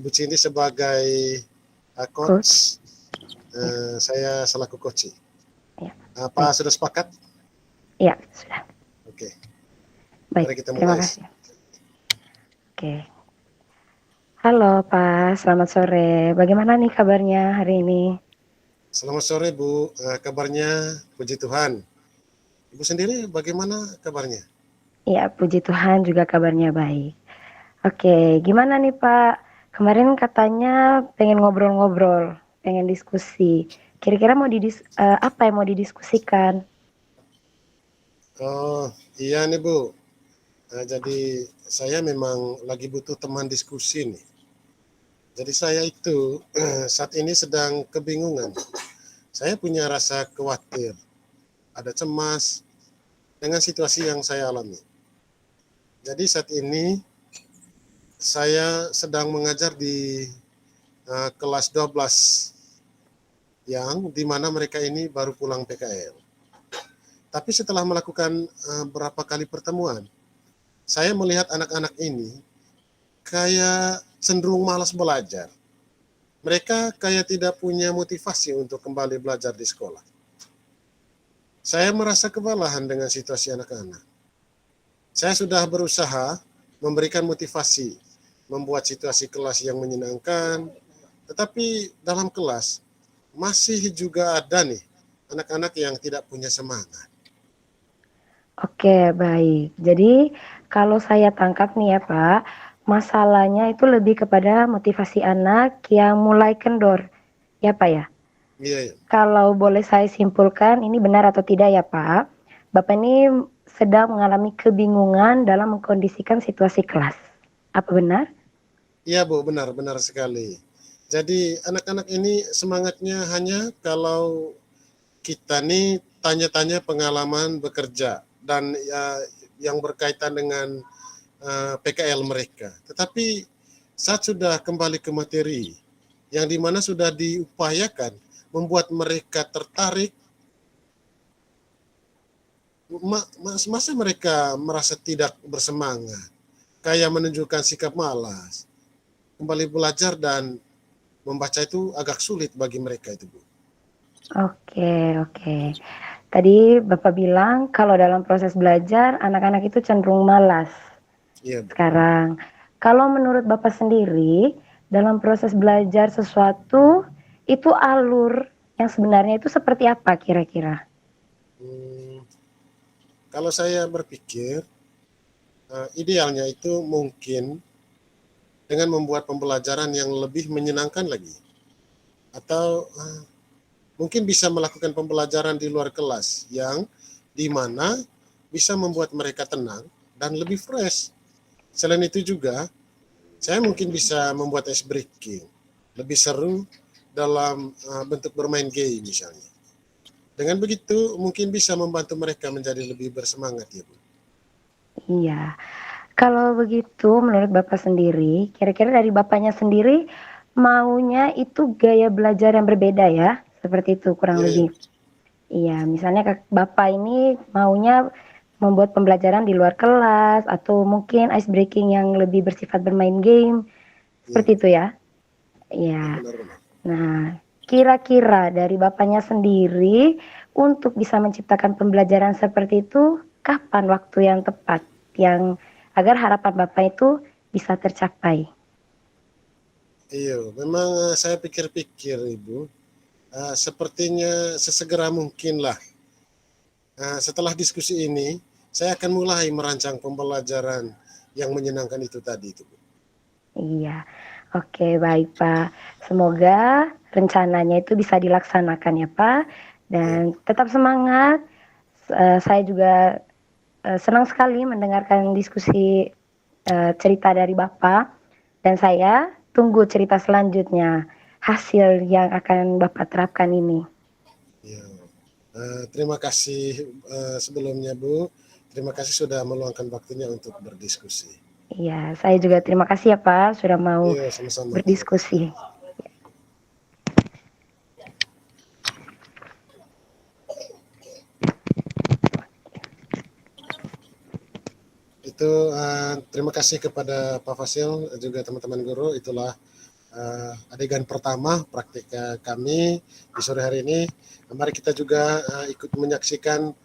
Ibu Cindy sebagai coach, saya selaku coach. Ya. Apa sudah sepakat? Iya, sudah. Oke. Baik, Mari kita terima mulai. kasih. Oke. Halo Pak, selamat sore. Bagaimana nih kabarnya hari ini? Selamat sore Bu, kabarnya puji Tuhan. Ibu sendiri bagaimana kabarnya? Iya, puji Tuhan juga kabarnya baik. Oke, gimana nih Pak? Kemarin katanya pengen ngobrol-ngobrol, pengen diskusi. Kira-kira apa yang mau didiskusikan? Oh iya nih Bu, jadi saya memang lagi butuh teman diskusi nih. Jadi saya itu saat ini sedang kebingungan. Saya punya rasa khawatir, ada cemas dengan situasi yang saya alami. Jadi saat ini saya sedang mengajar di kelas 12 yang dimana mereka ini baru pulang PKL. Tapi setelah melakukan beberapa kali pertemuan, saya melihat anak-anak ini kayak cenderung malas belajar. Mereka kayak tidak punya motivasi untuk kembali belajar di sekolah. Saya merasa kewalahan dengan situasi anak-anak. Saya sudah berusaha memberikan motivasi, membuat situasi kelas yang menyenangkan, tetapi dalam kelas masih juga ada nih anak-anak yang tidak punya semangat. Oke, baik. Jadi kalau saya tangkap nih ya Pak, masalahnya itu lebih kepada motivasi anak yang mulai kendor, ya Pak ya? Iya, iya. Kalau boleh saya simpulkan, ini benar atau tidak ya Pak? Bapak ini sedang mengalami kebingungan dalam mengkondisikan situasi kelas. Apa benar? Iya Bu, benar sekali. Jadi anak-anak ini semangatnya hanya kalau kita nih tanya-tanya pengalaman bekerja dan yang berkaitan dengan PKL mereka. Tetapi saat sudah kembali ke materi, yang dimana sudah diupayakan membuat mereka tertarik, masa mereka merasa tidak bersemangat, kayak menunjukkan sikap malas. Kembali belajar dan membaca itu agak sulit bagi mereka itu, Bu. Oke. Tadi Bapak bilang kalau dalam proses belajar anak-anak itu cenderung malas. Iya, Bu. Sekarang, kalau menurut Bapak sendiri, dalam proses belajar sesuatu, itu alur yang sebenarnya itu seperti apa kira-kira? Kalau saya berpikir, idealnya itu mungkin dengan membuat pembelajaran yang lebih menyenangkan lagi. Atau mungkin bisa melakukan pembelajaran di luar kelas yang dimana bisa membuat mereka tenang dan lebih fresh. Selain itu juga, saya mungkin bisa membuat ice breaking, lebih seru dalam bentuk bermain game misalnya. Dengan begitu mungkin bisa membantu mereka menjadi lebih bersemangat ya Bu. Iya. Kalau begitu menurut Bapak sendiri, kira-kira dari Bapaknya sendiri maunya itu gaya belajar yang berbeda ya? Seperti itu kurang Iya, iya. lebih. Iya, misalnya Bapak ini maunya membuat pembelajaran di luar kelas atau mungkin ice breaking yang lebih bersifat bermain game, Iya, seperti itu ya? ya, Iya. benar-benar. Nah, kira-kira dari Bapaknya sendiri untuk bisa menciptakan pembelajaran seperti itu, kapan waktu yang tepat yang agar harapan Bapak itu bisa tercapai? Iya, memang saya pikir-pikir Ibu, sepertinya sesegera mungkin lah. Setelah diskusi ini, saya akan mulai merancang pembelajaran yang menyenangkan itu tadi itu, Bu. Iya. Oke, baik Pak. Semoga rencananya itu bisa dilaksanakan ya Pak. Iya, Dan tetap semangat. Saya juga senang sekali mendengarkan diskusi cerita dari Bapak. Dan saya tunggu cerita selanjutnya. Hasil yang akan Bapak terapkan ini. iya. Terima kasih sebelumnya Bu. Terima kasih sudah meluangkan waktunya untuk berdiskusi. Iya, saya juga terima kasih ya Pak sudah mau Iya, sama-sama. Terima kasih. berdiskusi. Itu terima kasih kepada Pak Fasil juga teman-teman guru. Itulah adegan pertama praktik kami di sore hari ini. Mari kita juga ikut menyaksikan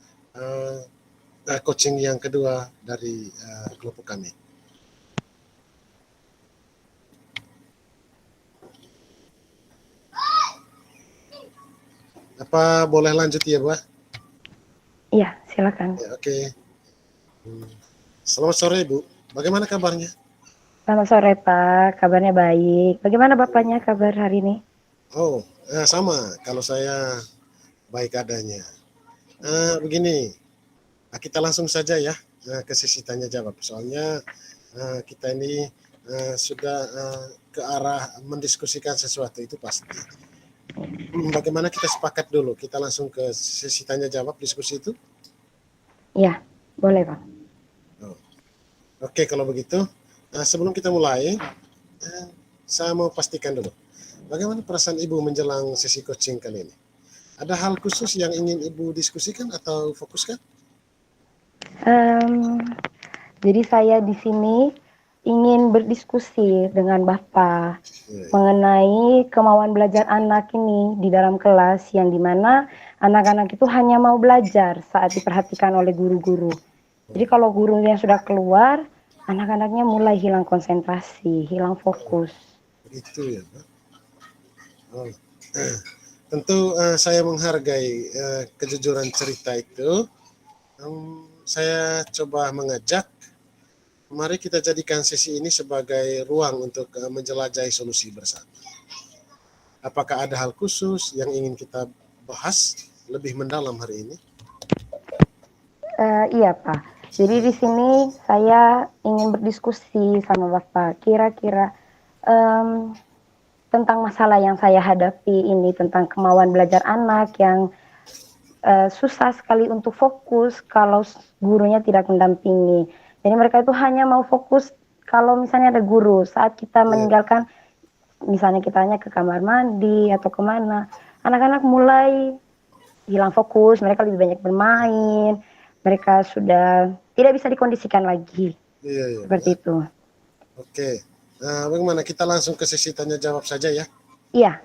coaching yang kedua dari kelompok kami. Apa boleh lanjut ya, Bu? Iya, silakan. Ya, oke. Selamat sore, Bu. Bagaimana kabarnya? Selamat sore, Pak. Kabarnya baik. Bagaimana Bapaknya kabar hari ini? Oh, sama. Kalau saya baik adanya. Begini, kita langsung saja ya ke sesi tanya jawab. Soalnya kita ini sudah ke arah mendiskusikan sesuatu itu pasti. Bagaimana kita sepakat dulu? Kita langsung ke sesi tanya jawab diskusi itu? Iya, boleh, Pak. Oke, kalau begitu, sebelum kita mulai, saya mau pastikan dulu. Bagaimana perasaan Ibu menjelang sesi coaching kali ini? Ada hal khusus yang ingin Ibu diskusikan atau fokuskan? Jadi saya di sini ingin berdiskusi dengan Bapak mengenai kemauan belajar anak ini di dalam kelas, yang dimana anak-anak itu hanya mau belajar saat diperhatikan oleh guru-guru. Jadi kalau gurunya sudah keluar, anak-anaknya mulai hilang konsentrasi, hilang fokus. Begitu ya, Pak. Oh. Tentu saya menghargai kejujuran cerita itu. Saya coba mengajak, mari kita jadikan sesi ini sebagai ruang untuk menjelajahi solusi bersama. Apakah ada hal khusus yang ingin kita bahas lebih mendalam hari ini? Iya, Pak. Jadi di sini saya ingin berdiskusi sama Bapak. Kira-kira tentang masalah yang saya hadapi ini, tentang kemauan belajar anak yang susah sekali untuk fokus kalau gurunya tidak mendampingi. Jadi mereka itu hanya mau fokus kalau misalnya ada guru. Saat kita meninggalkan, misalnya kita hanya ke kamar mandi atau kemana, anak-anak mulai hilang fokus, mereka lebih banyak bermain, mereka sudah tidak bisa dikondisikan lagi. Iya, seperti ya. itu. Oke, bagaimana kita langsung ke sesi tanya jawab saja ya? Iya,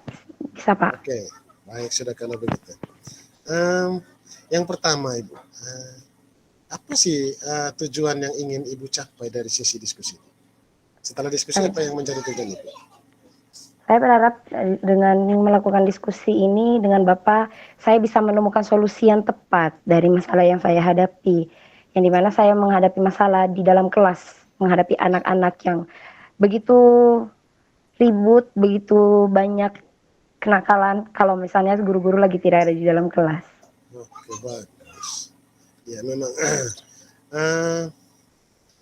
bisa Pak. Oke, baik sudah kalau begitu. Yang pertama Ibu, apa sih tujuan yang ingin Ibu capai dari sesi diskusi? Setelah diskusi apa yang menjadi tujuan Ibu? Saya berharap dengan melakukan diskusi ini dengan Bapak, saya bisa menemukan solusi yang tepat dari masalah yang saya hadapi. Yang dimana saya menghadapi masalah di dalam kelas, menghadapi anak-anak yang begitu ribut, begitu banyak kenakalan kalau misalnya guru-guru lagi tidak ada di dalam kelas. Oke, bagus. Ya memang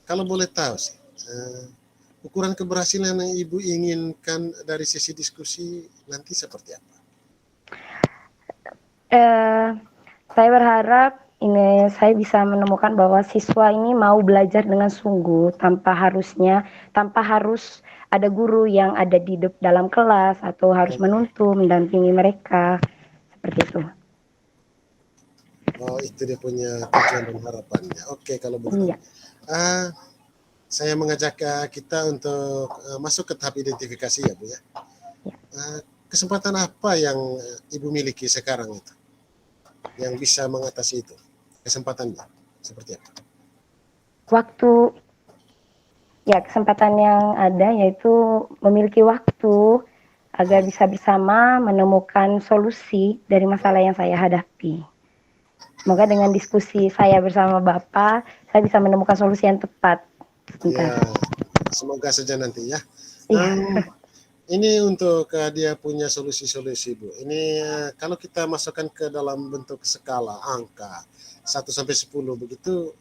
kalau boleh tahu sih, ukuran keberhasilan yang Ibu inginkan dari sesi diskusi nanti seperti apa? Saya berharap ini saya bisa menemukan bahwa siswa ini mau belajar dengan sungguh tanpa harus ada guru yang ada di dalam kelas atau harus menuntun, mendampingi mereka seperti itu. Oh, itu dia punya tujuan dan harapannya. Oke, kalau begitu. Iya. Saya mengajak kita untuk masuk ke tahap identifikasi ya Bu ya. Kesempatan apa yang Ibu miliki sekarang itu yang bisa mengatasi itu? Kesempatannya seperti apa? Kesempatan yang ada yaitu memiliki waktu agar bisa bersama menemukan solusi dari masalah yang saya hadapi. Semoga dengan diskusi saya bersama Bapak, saya bisa menemukan solusi yang tepat. Ya, semoga saja nanti ya. Iya. Ini untuk dia punya solusi-solusi Bu. Ini kalau kita masukkan ke dalam bentuk skala angka 1 sampai 10 begitu.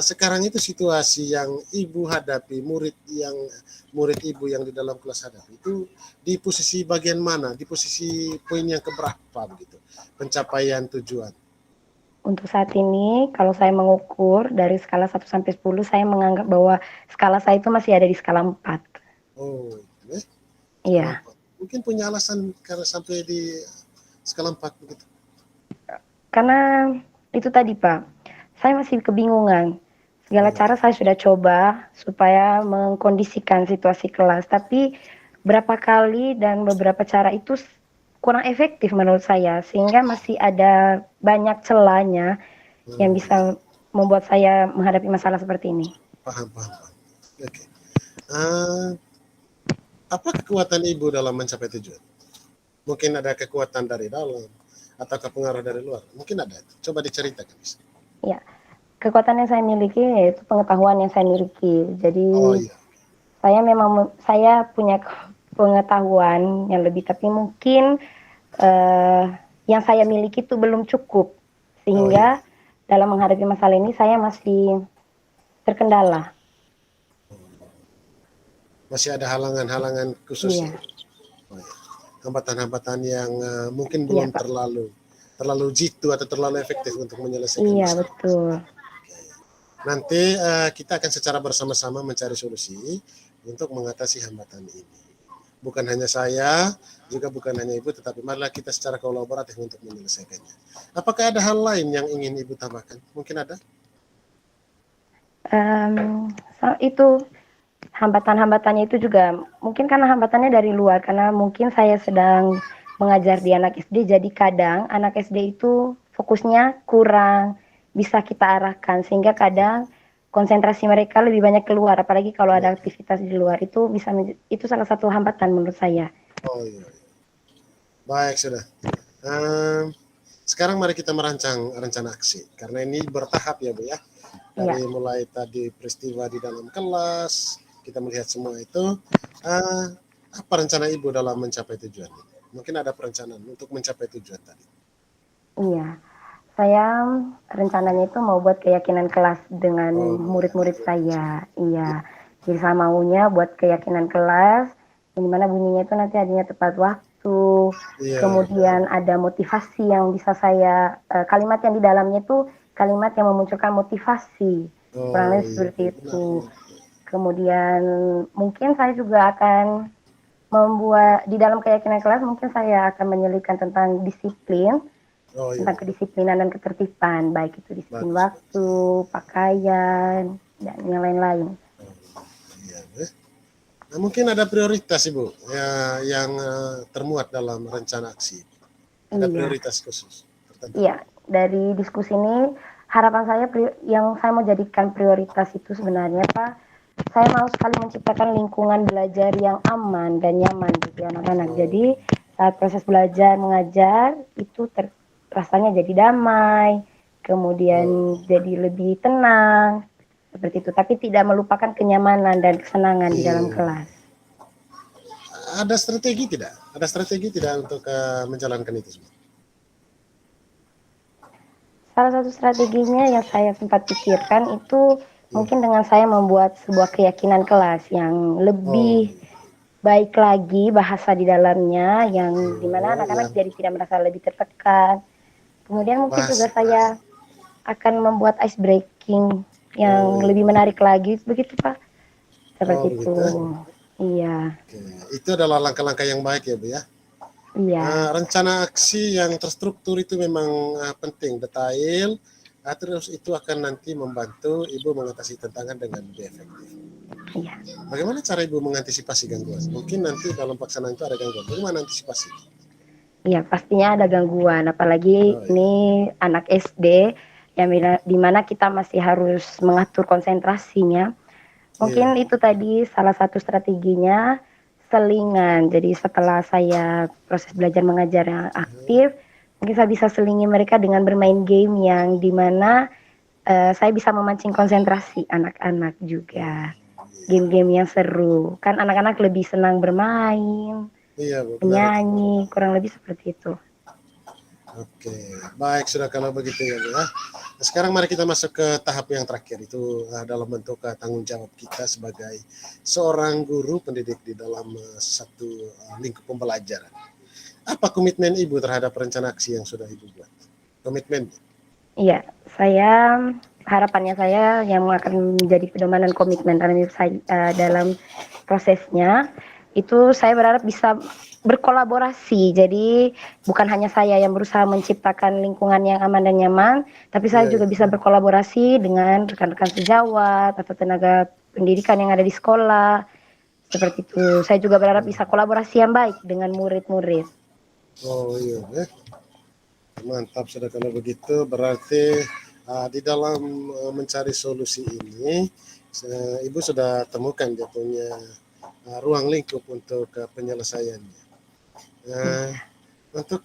Sekarang itu situasi yang Ibu hadapi, murid Ibu yang di dalam kelas hadapi itu di posisi bagian mana? Di posisi poin yang keberapa begitu? Pencapaian tujuan. Untuk saat ini, kalau saya mengukur dari skala 1 sampai 10, saya menganggap bahwa skala saya itu masih ada di skala 4. Oh, iya. Mungkin punya alasan karena sampai di skala 4 begitu. Karena itu tadi Pak, saya masih kebingungan. Segala cara saya sudah coba supaya mengkondisikan situasi kelas, tapi berapa kali dan beberapa cara itu kurang efektif menurut saya, sehingga masih ada banyak celahnya yang bisa membuat saya menghadapi masalah seperti ini. Paham, paham, paham. Oke. Eh, apa kekuatan ibu dalam mencapai tujuan? Mungkin ada kekuatan dari dalam atau pengaruh dari luar. Mungkin ada. Coba diceritakan. Ya, kekuatan yang saya miliki yaitu pengetahuan yang saya miliki. Jadi Oh iya. saya punya pengetahuan yang lebih, tapi mungkin yang saya miliki itu belum cukup, sehingga dalam menghadapi masalah ini saya masih terkendala. Masih ada halangan-halangan khusus. Iya. Ya? Oh, iya. Hambatan-hambatan yang mungkin Iya, belum Pak. terlalu jitu atau terlalu efektif untuk menyelesaikan Iya, masalah. betul. Nanti kita akan secara bersama-sama mencari solusi untuk mengatasi hambatan ini. Bukan hanya saya, juga bukan hanya ibu, tetapi marilah kita secara kolaboratif untuk menyelesaikannya. Apakah ada hal lain yang ingin ibu tambahkan? Mungkin ada? Itu hambatan-hambatannya itu juga mungkin karena hambatannya dari luar, karena mungkin saya sedang mengajar di anak SD, jadi kadang anak SD itu fokusnya kurang bisa kita arahkan, sehingga kadang konsentrasi mereka lebih banyak keluar, apalagi kalau ada aktivitas di luar, itu itu salah satu hambatan menurut saya. Oh iya. Baik, sudah. Sekarang mari kita merancang rencana aksi, karena ini bertahap ya Bu ya. Dari mulai tadi peristiwa di dalam kelas, kita melihat semua itu. Apa rencana Ibu dalam mencapai tujuan? Mungkin ada perencanaan untuk mencapai tujuan tadi. Iya, saya rencananya itu mau buat keyakinan kelas dengan murid-murid saya. Iya, jadi saya maunya buat keyakinan kelas, di mana bunyinya itu nanti adanya tepat waktu, kemudian ada motivasi yang bisa saya, kalimat yang di dalamnya itu kalimat yang memunculkan motivasi, kurang lebih seperti itu. Kemudian mungkin saya juga akan membuat di dalam keyakinan kelas, mungkin saya akan menyelipkan tentang disiplin, tentang kedisiplinan dan ketertiban, baik itu disiplin waktu, pakaian, dan yang lain-lain. Nah, mungkin ada prioritas Ibu ya, yang termuat dalam rencana aksi. Ada prioritas khusus tertentu. Iya, dari diskusi ini harapan saya yang saya mau jadikan prioritas itu sebenarnya Pak, saya mau sekali menciptakan lingkungan belajar yang aman dan nyaman bagi anak-anak. Jadi saat proses belajar mengajar itu rasanya jadi damai, kemudian jadi lebih tenang, seperti itu. Tapi tidak melupakan kenyamanan dan kesenangan di dalam kelas. Ada strategi tidak? Ada strategi tidak untuk menjalankan itu semua? Salah satu strateginya yang saya sempat pikirkan itu mungkin dengan saya membuat sebuah keyakinan kelas yang lebih baik lagi, bahasa di dalamnya yang dimana anak-anak jadi tidak merasa lebih tertekan. Kemudian mungkin juga saya akan membuat ice breaking yang lebih menarik lagi, begitu Pak. Seperti itu. Iya. Itu adalah langkah-langkah yang baik ya Bu ya. Iya. Rencana aksi yang terstruktur itu memang penting, detail. Terus itu akan nanti membantu Ibu mengatasi tantangan dengan lebih efektif. Iya. Bagaimana cara Ibu mengantisipasi gangguan? Mungkin nanti dalam pelaksanaan itu ada gangguan. Bagaimana antisipasi? Iya, pastinya ada gangguan, apalagi ini anak SD yang dimana kita masih harus mengatur konsentrasinya. Mungkin itu tadi salah satu strateginya, selingan. Jadi setelah saya proses belajar mengajar yang aktif, mungkin saya bisa selingi mereka dengan bermain game yang dimana saya bisa memancing konsentrasi anak-anak juga. Game-game yang seru. Kan anak-anak lebih senang bermain, menyanyi, kurang lebih seperti itu. Oke, baik sudah kalau begitu ya Bu ya. Nah, sekarang mari kita masuk ke tahap yang terakhir, itu dalam bentuk tanggung jawab kita sebagai seorang guru pendidik di dalam satu lingkup pembelajaran. Apa komitmen Ibu terhadap rencana aksi yang sudah Ibu buat? Komitmen? Iya, harapannya saya yang akan menjadi pedoman dan komitmen dalam prosesnya, itu saya berharap bisa berkolaborasi. Jadi bukan hanya saya yang berusaha menciptakan lingkungan yang aman dan nyaman, tapi saya juga bisa berkolaborasi dengan rekan-rekan sejawat atau tenaga pendidikan yang ada di sekolah, Seperti itu. Saya juga berharap bisa kolaborasi yang baik dengan murid-murid. Oh iya, mantap sudah kalau begitu. Berarti di dalam mencari solusi ini, Ibu sudah temukan dia punya ruang lingkup untuk penyelesaiannya. Untuk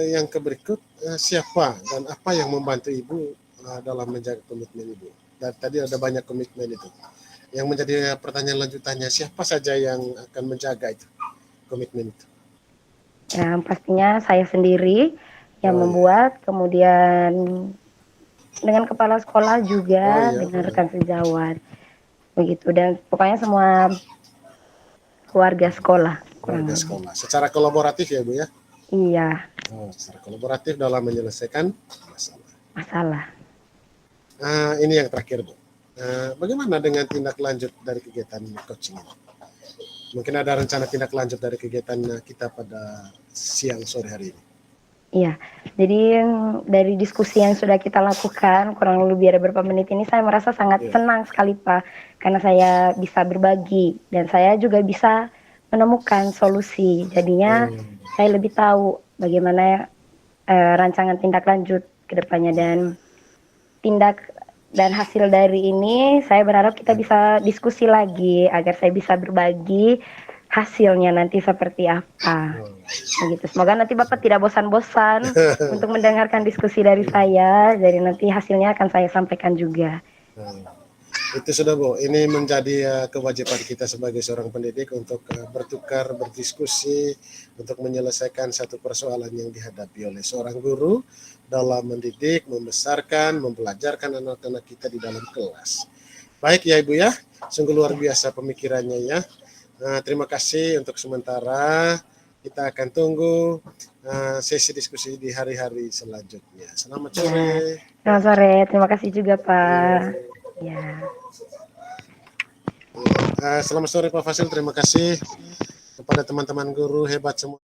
yang berikut, siapa dan apa yang membantu Ibu dalam menjaga komitmen Ibu? Dan tadi ada banyak komitmen itu. Yang menjadi pertanyaan lanjutannya, siapa saja yang akan menjaga itu komitmen itu? Yang pastinya saya sendiri yang Oh, membuat, kemudian dengan kepala sekolah juga, iya. dengan rekan sejawat. Begitu, dan pokoknya semua keluarga sekolah kurang Warga lebih. sekolah. Secara kolaboratif ya Bu ya? Iya, Secara kolaboratif dalam menyelesaikan masalah. masalah. Ini yang terakhir Bu. Bagaimana dengan tindak lanjut dari kegiatan coaching ini? Mungkin ada rencana tindak lanjut dari kegiatan kita pada siang sore hari ini. Iya, jadi dari diskusi yang sudah kita lakukan kurang lebih ada beberapa menit ini saya merasa sangat senang sekali Pak, karena saya bisa berbagi dan saya juga bisa menemukan solusi. Jadinya saya lebih tahu bagaimana rancangan tindak lanjut ke depannya, dan hasil dari ini saya berharap kita bisa diskusi lagi agar saya bisa berbagi hasilnya nanti seperti apa. Begitu. Semoga nanti Bapak tidak bosan-bosan untuk mendengarkan diskusi dari saya. Jadi nanti hasilnya akan saya sampaikan juga. Itu sudah Bu, ini menjadi kewajiban kita sebagai seorang pendidik untuk bertukar, berdiskusi, untuk menyelesaikan satu persoalan yang dihadapi oleh seorang guru dalam mendidik, membesarkan, mempelajarkan anak-anak kita di dalam kelas. Baik ya Ibu ya, sungguh luar biasa pemikirannya ya. Terima kasih untuk sementara. Kita akan tunggu sesi diskusi di hari-hari selanjutnya. Selamat sore. Selamat sore, terima kasih juga Pak. Ya. Selamat sore Pak Fasil, terima kasih kepada teman-teman guru hebat semua.